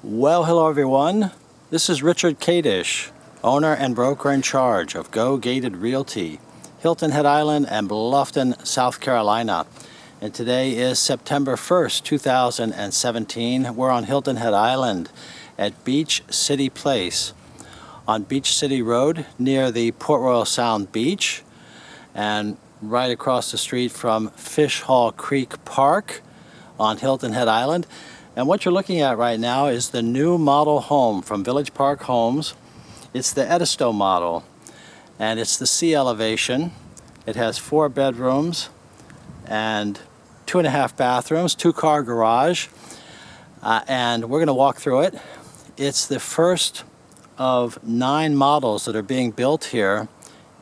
Well, hello everyone. This is Richard Kadish, owner and broker in charge of Go Gated Realty, Hilton Head Island and Bluffton, South Carolina. And today is September 1st, 2017. We're on Hilton Head Island at Beach City Place on Beach City Road near the Port Royal Sound Beach and right across the street from Fish Hall Creek Park on Hilton Head Island. And what you're looking at right now is the new model home from Village Park Homes. It's the Edisto model, and it's the C elevation. It has 4 bedrooms and 2.5 bathrooms, 2-car garage, and we're going to walk through it. It's the first of 9 models that are being built here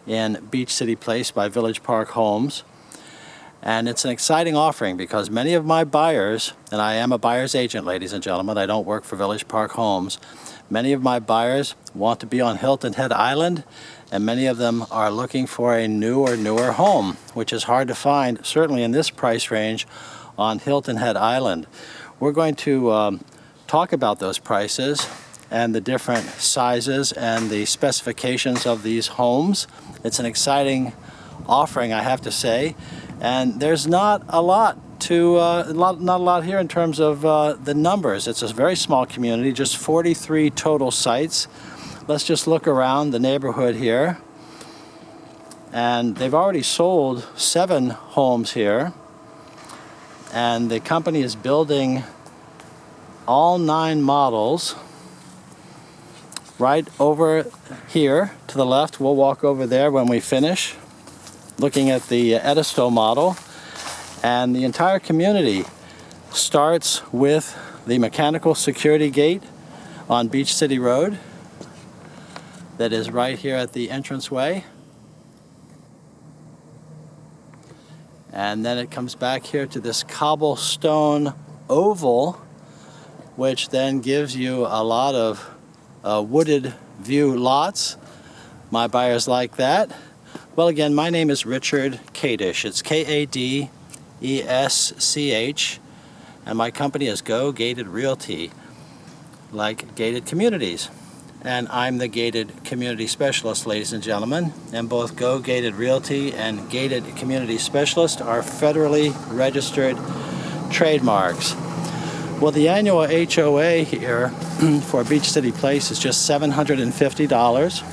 in Beach City Place by Village Park Homes. And it's an exciting offering because many of my buyers, and I am a buyer's agent, ladies and gentlemen, I don't work for Village Park Homes. Many of my buyers want to be on Hilton Head Island, and many of them are looking for a new or newer home, which is hard to find, certainly in this price range, on Hilton Head Island. We're going to talk about those prices and the different sizes and the specifications of these homes. It's an exciting offering, I have to say. And there's not a lot here in terms of the numbers. It's a very small community, just 43 total sites. Let's just look around the neighborhood here. And they've already sold 7 homes here. And the company is building all 9 models right over here to the left. We'll walk over there when we finish, looking at the Edisto model. And the entire community starts with the mechanical security gate on Beach City Road that is right here at the entranceway. And then it comes back here to this cobblestone oval, which then gives you a lot of wooded view lots. My buyers like that. Well, again, my name is Richard Kadish. It's Kadesch, and my company is Go Gated Realty, like gated communities. And I'm the gated community specialist, ladies and gentlemen. And both Go Gated Realty and Gated Community Specialist are federally registered trademarks. Well, the annual HOA here for Beach City Place is just $750.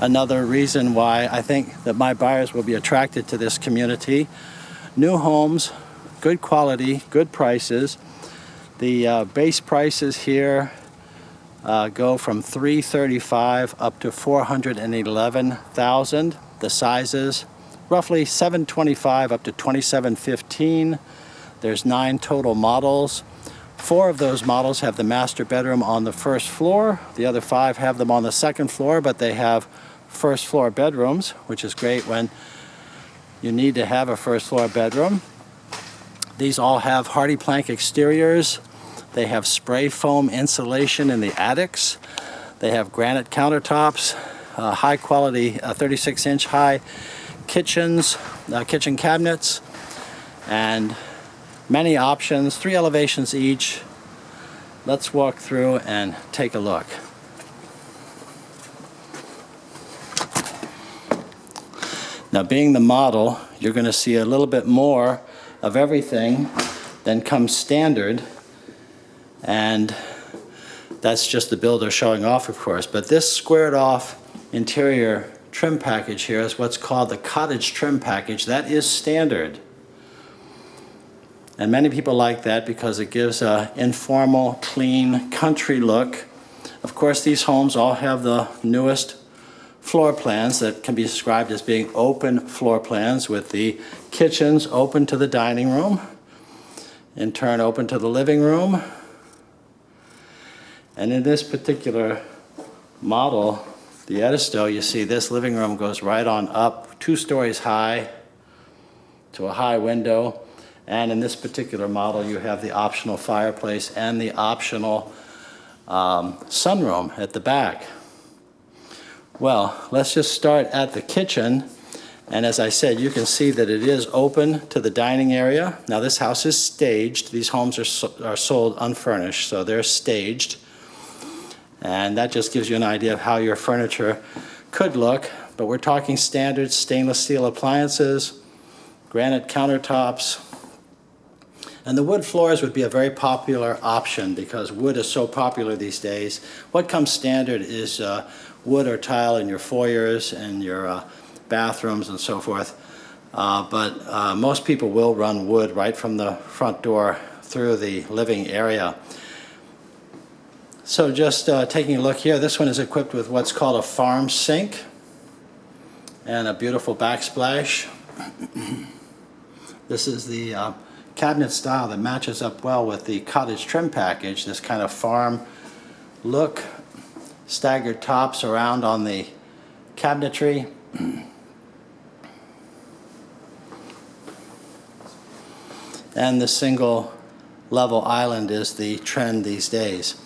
Another reason why I think that my buyers will be attracted to this community. New homes, good quality, good prices. The base prices here go from $335,000 up to $411,000. The sizes roughly $725,000 up to $2,715,000. There's 9 total models. 4 of those models have the master bedroom on the first floor. The other 5 have them on the second floor, but they have first floor bedrooms, which is great when you need to have a first floor bedroom. These all have hardy plank exteriors. They have spray foam insulation in the attics. They have granite countertops, high quality 36-inch high kitchens, kitchen cabinets, and many options, 3 elevations each. Let's walk through and take a look. Now, being the model, you're going to see a little bit more of everything than comes standard. And that's just the builder showing off, of course. But this squared off interior trim package here is what's called the cottage trim package. That is standard. And many people like that because it gives an informal, clean, country look. Of course, these homes all have the newest floor plans that can be described as being open floor plans, with the kitchens open to the dining room, in turn open to the living room. And in this particular model, the Edisto, you see this living room goes right on up 2 stories high to a high window. And in this particular model, you have the optional fireplace and the optional sunroom at the back. Well, let's just start at the kitchen And as I said, you can see that it is open to the dining area. Now this house is staged. These homes are sold unfurnished, so they're staged. And that just gives you an idea of how your furniture could look. But we're talking standard stainless steel appliances, granite countertops. And the wood floors would be a very popular option because wood is so popular these days. What comes standard is wood or tile in your foyers and your bathrooms and so forth. But most people will run wood right from the front door through the living area. So just taking a look here, this one is equipped with what's called a farm sink and a beautiful backsplash. This is the cabinet style that matches up well with the cottage trim package, this kind of farm look, staggered tops around on the cabinetry. And the single level island is the trend these days.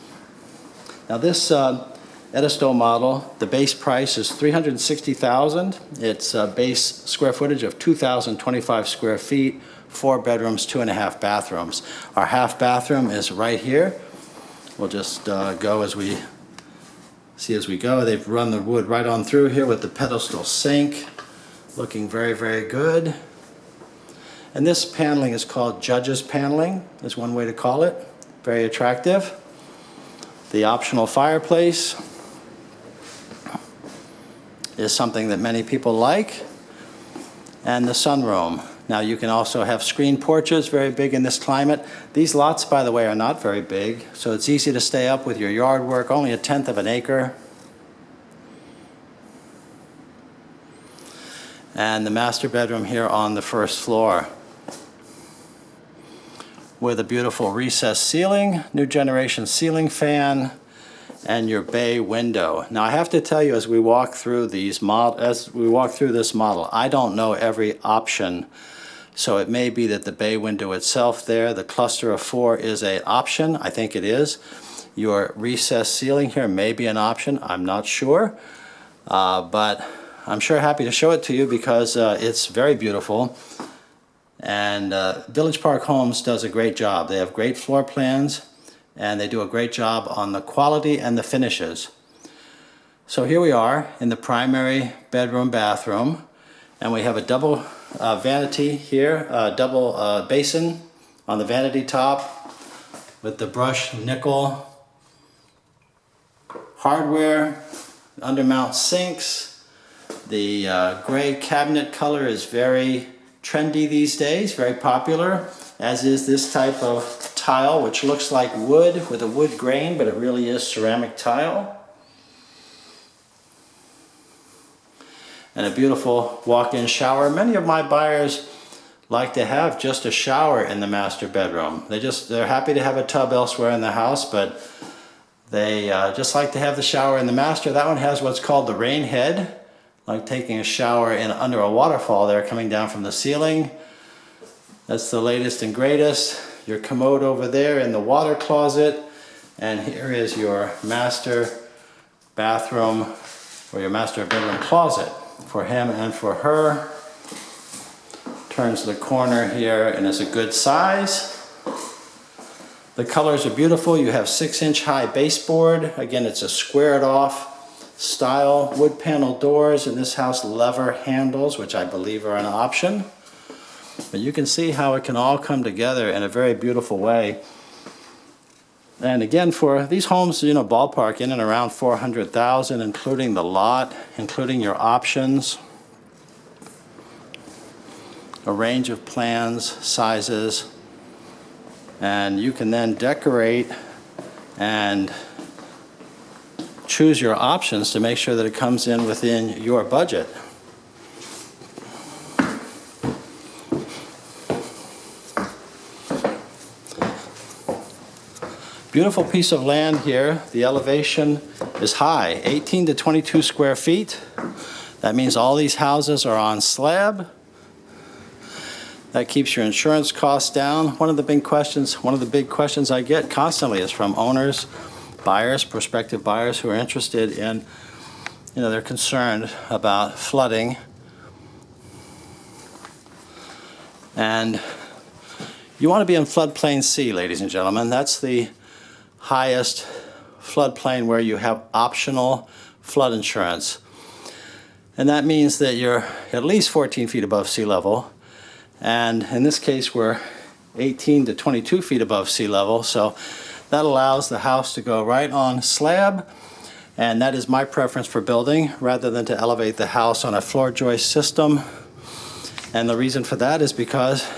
Now this Edisto model, the base price is $360,000. It's a base square footage of 2,025 square feet, 4 bedrooms, 2.5 bathrooms. Our half bathroom is right here. We'll just go as we see as we go. They've run the wood right on through here with the pedestal sink, looking very, very good. And this paneling is called Judge's paneling, is one way to call it. Very attractive. The optional fireplace is something that many people like. And the sunroom. Now you can also have screen porches, very big in this climate. These lots, by the way, are not very big, so it's easy to stay up with your yard work, only 1/10 of an acre. And the master bedroom here on the first floor, with a beautiful recessed ceiling, new generation ceiling fan, and your bay window. Now I have to tell you, as we walk through this model, I don't know every option. So it may be that the bay window itself there, the cluster of 4, is an option. I think it is. Your recessed ceiling here may be an option. I'm not sure. But I'm sure happy to show it to you because it's very beautiful. And Village Park Homes does a great job. They have great floor plans and they do a great job on the quality and the finishes. So here we are in the primary bedroom bathroom, and we have a double vanity here, double basin on the vanity top with the brushed nickel hardware, undermount sinks. The gray cabinet color is very trendy these days, very popular, as is this type of tile, which looks like wood with a wood grain, but it really is ceramic tile. And a beautiful walk-in shower. Many of my buyers like to have just a shower in the master bedroom. They're happy to have a tub elsewhere in the house, but they just like to have the shower in the master. That one has what's called the rain head, like taking a shower under a waterfall there coming down from the ceiling. That's the latest and greatest. Your commode over there in the water closet, and here is your master bathroom or your master bedroom closet for him and for her. Turns the corner here and is a good size. The colors are beautiful. You have 6-inch high baseboard. Again, it's a squared off style. Wood panel doors in this house, lever handles, which I believe are an option. But you can see how it can all come together in a very beautiful way. And again, for these homes, you know, ballpark in and around $400,000, including the lot, including your options, a range of plans, sizes, and you can then decorate and choose your options to make sure that it comes in within your budget. Beautiful piece of land here. The elevation is high, 18 to 22 square feet. That means all these houses are on slab. That keeps your insurance costs down. One of the big questions I get constantly is from owners, buyers, prospective buyers who are interested in, they're concerned about flooding. And you want to be in floodplain C, ladies and gentlemen. That's the highest floodplain where you have optional flood insurance. And that means that you're at least 14 feet above sea level. And in this case, we're 18 to 22 feet above sea level. So that allows the house to go right on slab. And that is my preference for building, rather than to elevate the house on a floor joist system. And the reason for that is because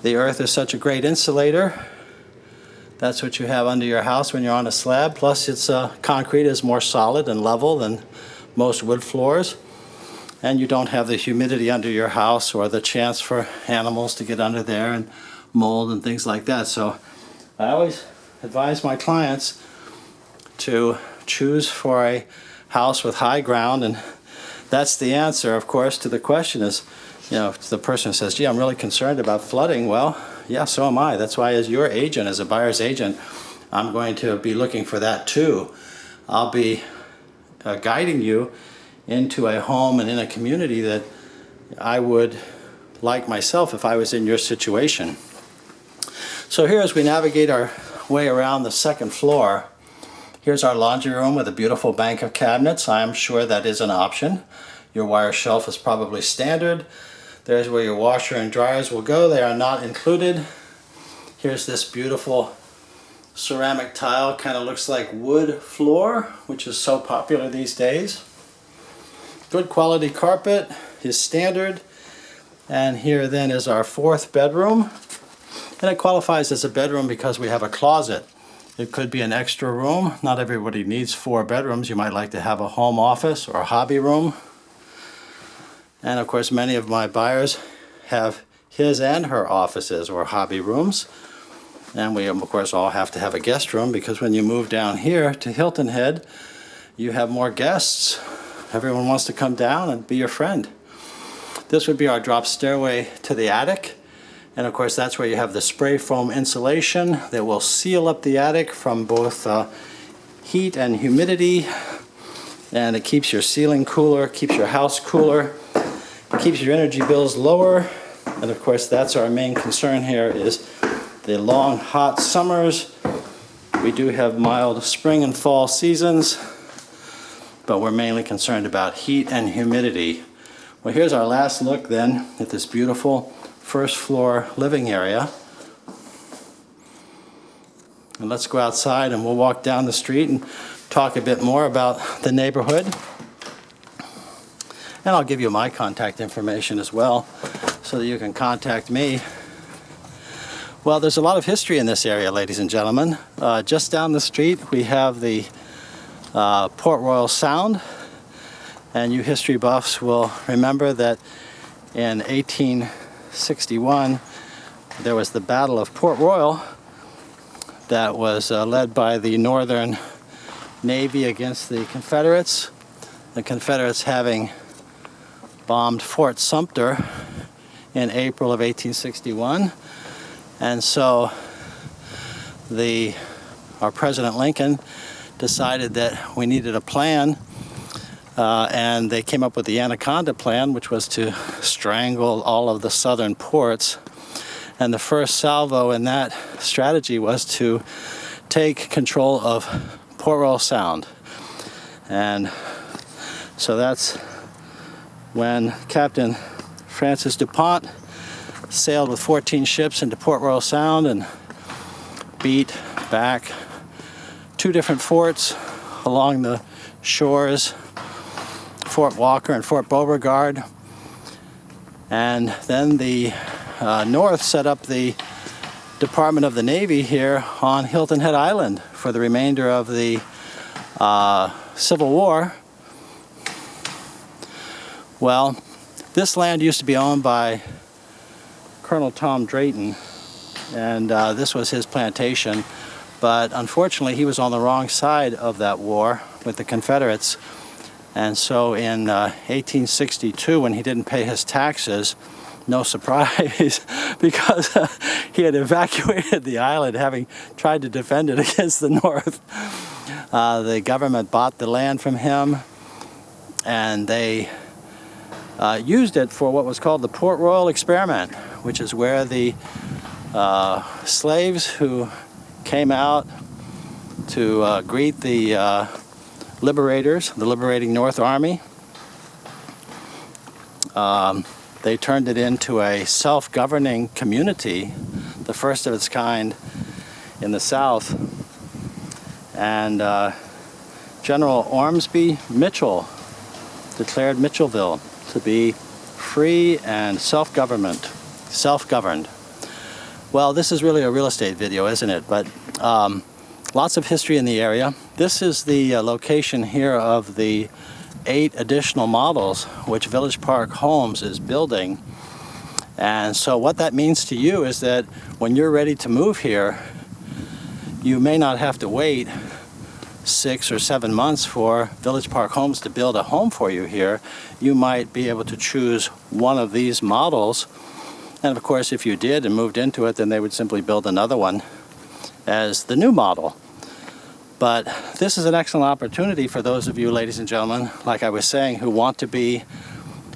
the earth is such a great insulator. That's what you have under your house when you're on a slab. Plus, its concrete is more solid and level than most wood floors. And you don't have the humidity under your house or the chance for animals to get under there and mold and things like that. So I always advise my clients to choose for a house with high ground, and that's the answer, of course, to the question is, you know, the person says, gee, I'm really concerned about flooding. Well, yeah, so am I. That's why as your agent, as a buyer's agent, I'm going to be looking for that too. I'll be guiding you into a home and in a community that I would like myself if I was in your situation. So here, as we navigate our way around the second floor, here's our laundry room with a beautiful bank of cabinets. I'm sure that is an option. Your wire shelf is probably standard. There's where your washer and dryers will go. They are not included. Here's this beautiful ceramic tile, kind of looks like wood floor, which is so popular these days. Good quality carpet is standard. And here then is our fourth bedroom. And it qualifies as a bedroom because we have a closet. It could be an extra room. Not everybody needs 4 bedrooms. You might like to have a home office or a hobby room. And of course, many of my buyers have his and her offices or hobby rooms. And we, of course, all have to have a guest room, because when you move down here to Hilton Head, you have more guests. Everyone wants to come down and be your friend. This would be our drop stairway to the attic. And of course, that's where you have the spray foam insulation that will seal up the attic from both heat and humidity. And it keeps your ceiling cooler, keeps your house cooler, keeps your energy bills lower. And of course, that's our main concern here, is the long, hot summers. We do have mild spring and fall seasons, but we're mainly concerned about heat and humidity. Well, here's our last look then at this beautiful first floor living area. And let's go outside and we'll walk down the street and talk a bit more about the neighborhood. And I'll give you my contact information as well, so that you can contact me. Well, there's a lot of history in this area, ladies and gentlemen. Just down the street, we have the Port Royal Sound. And you history buffs will remember that in 1861, there was the Battle of Port Royal that was led by the Northern Navy against the Confederates. The Confederates having bombed Fort Sumter in April of 1861. And so our President Lincoln decided that we needed a plan, and they came up with the Anaconda Plan, which was to strangle all of the southern ports. And the first salvo in that strategy was to take control of Port Royal Sound. And so that's when Captain Francis DuPont sailed with 14 ships into Port Royal Sound and beat back 2 different forts along the shores, Fort Walker and Fort Beauregard. And then the North set up the Department of the Navy here on Hilton Head Island for the remainder of the Civil War. Well, this land used to be owned by Colonel Tom Drayton, and this was his plantation. But unfortunately, he was on the wrong side of that war with the Confederates. And so in 1862, when he didn't pay his taxes, no surprise, because he had evacuated the island, having tried to defend it against the North. The government bought the land from him, and they used it for what was called the Port Royal Experiment, which is where the slaves who came out to greet the liberators, the liberating North Army, they turned it into a self-governing community, the first of its kind in the South. And General Ormsby Mitchell declared Mitchellville to be free and self-governed. Well, this is really a real estate video, isn't it? But lots of history in the area. This is the location here of the 8 additional models which Village Park Homes is building. And so what that means to you is that when you're ready to move here, you may not have to wait 6 or 7 months for Village Park Homes to build a home for you here. You might be able to choose one of these models. And of course, if you did and moved into it, then they would simply build another one as the new model. But this is an excellent opportunity for those of you, ladies and gentlemen, like I was saying, who want to be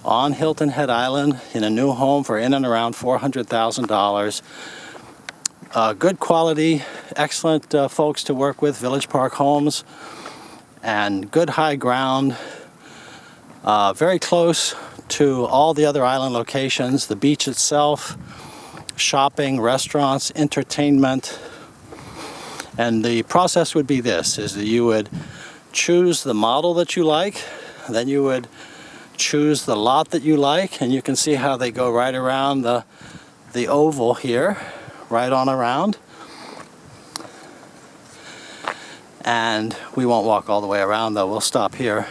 on Hilton Head Island in a new home for in and around $400,000. Good quality, excellent folks to work with, Village Park Homes, and good high ground, very close to all the other island locations, the beach itself, shopping, restaurants, entertainment. And the process would be this, is that you would choose the model that you like, then you would choose the lot that you like, and you can see how they go right around the oval here, right on around. And we won't walk all the way around though, we'll stop here.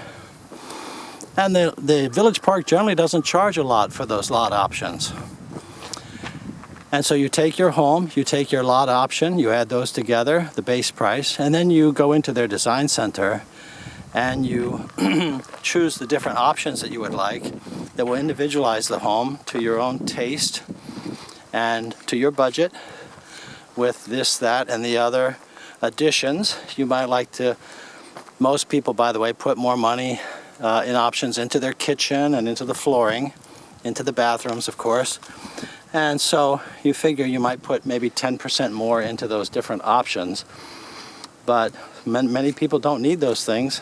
And the Village Park generally doesn't charge a lot for those lot options. And so you take your home, you take your lot option, you add those together, the base price, and then you go into their design center and you choose the different options that you would like that will individualize the home to your own taste and to your budget with this, that, and the other additions. You might like to, most people, by the way, put more money in options into their kitchen and into the flooring, into the bathrooms, of course. And so you figure you might put maybe 10% more into those different options. But many people don't need those things,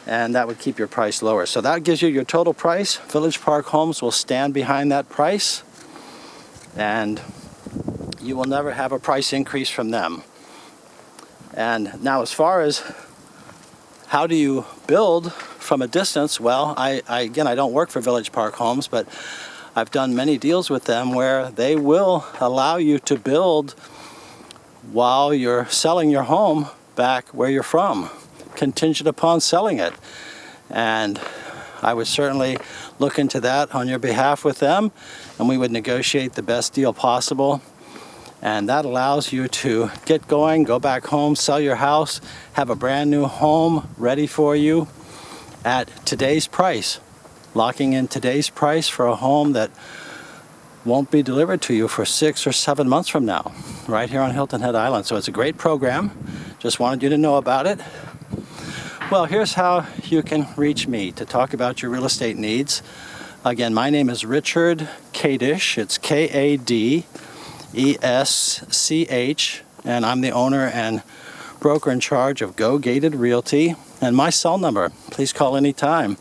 and that would keep your price lower. So that gives you your total price. Village Park Homes will stand behind that price, and you will never have a price increase from them. And now as far as how do you build from a distance, well, again, I don't work for Village Park Homes, but I've done many deals with them where they will allow you to build while you're selling your home back where you're from, contingent upon selling it. And I would certainly look into that on your behalf with them, and we would negotiate the best deal possible. And that allows you to get going, go back home, sell your house, have a brand new home ready for you at today's price. Locking in today's price for a home that won't be delivered to you for 6 or 7 months from now, right here on Hilton Head Island. So it's a great program. Just wanted you to know about it. Well, here's how you can reach me to talk about your real estate needs. Again, my name is Richard Kadish. It's Kadesch, and I'm the owner and broker in charge of Go Gated Realty. And my cell number, please call anytime.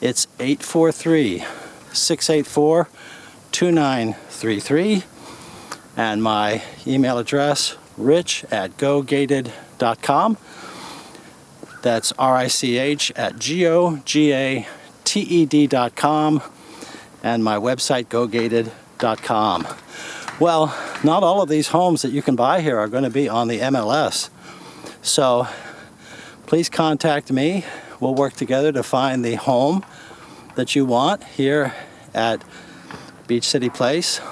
It's 843-684-2933, and my email address, rich@gogated.com. That's rich@gogated.com, and my website, gogated.com. Well, not all of these homes that you can buy here are going to be on the MLS, so please contact me. We'll work together to find the home that you want here at Beach City Place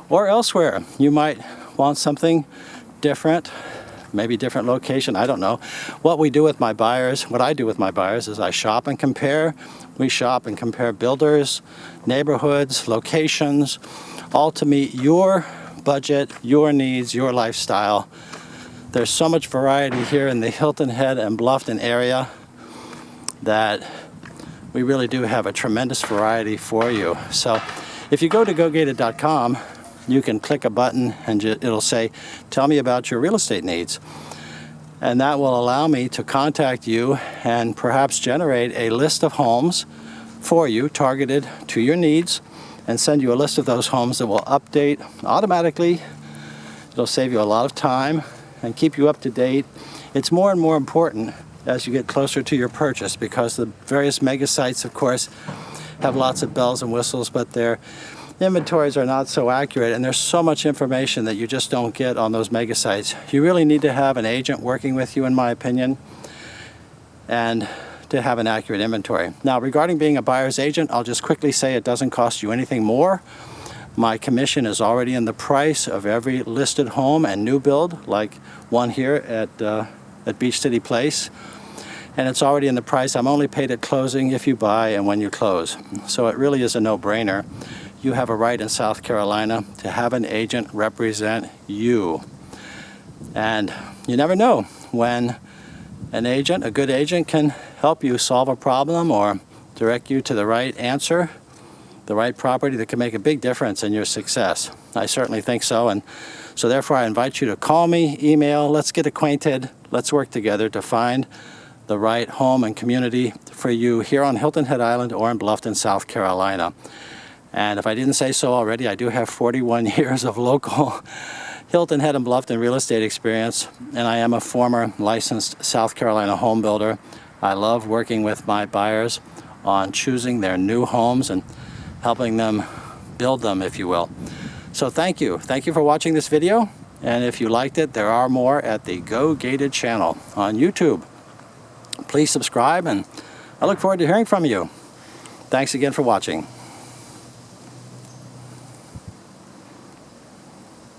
or elsewhere. You might want something different, maybe different location, I don't know. What I do with my buyers is I shop and compare. We shop and compare builders, neighborhoods, locations, all to meet your budget, your needs, your lifestyle. There's so much variety here in the Hilton Head and Bluffton area that we really do have a tremendous variety for you. So If you go to gogated.com, you can click a button and it'll say, tell me about your real estate needs. And that will allow me to contact you and perhaps generate a list of homes for you targeted to your needs and send you a list of those homes that will update automatically. It'll save you a lot of time and keep you up to date. It's more and more important as you get closer to your purchase because the various mega sites, of course, have lots of bells and whistles, but their inventories are not so accurate, and there's so much information that you just don't get on those mega sites. You really need to have an agent working with you, in my opinion, and to have an accurate inventory. Now, regarding being a buyer's agent, I'll just quickly say it doesn't cost you anything more. My commission is already in the price of every listed home and new build, like one here at Beach City Place. And it's already in the price. I'm only paid at closing if you buy and when you close. So it really is a no-brainer. You have a right in South Carolina to have an agent represent you. And you never know when an agent, a good agent, can help you solve a problem or direct you to the right answer, the right property that can make a big difference in your success. I certainly think so. And so therefore I invite you to call me, email, let's get acquainted, let's work together to find the right home and community for you here on Hilton Head Island or in Bluffton, South Carolina. And if I didn't say so already, I do have 41 years of local Hilton Head and Bluffton real estate experience, and I am a former licensed South Carolina home builder. I love working with my buyers on choosing their new homes and helping them build them, if you will. So thank you. Thank you for watching this video. And if you liked it, there are more at the Go Gated channel on YouTube. Please subscribe, and I look forward to hearing from you. Thanks again for watching.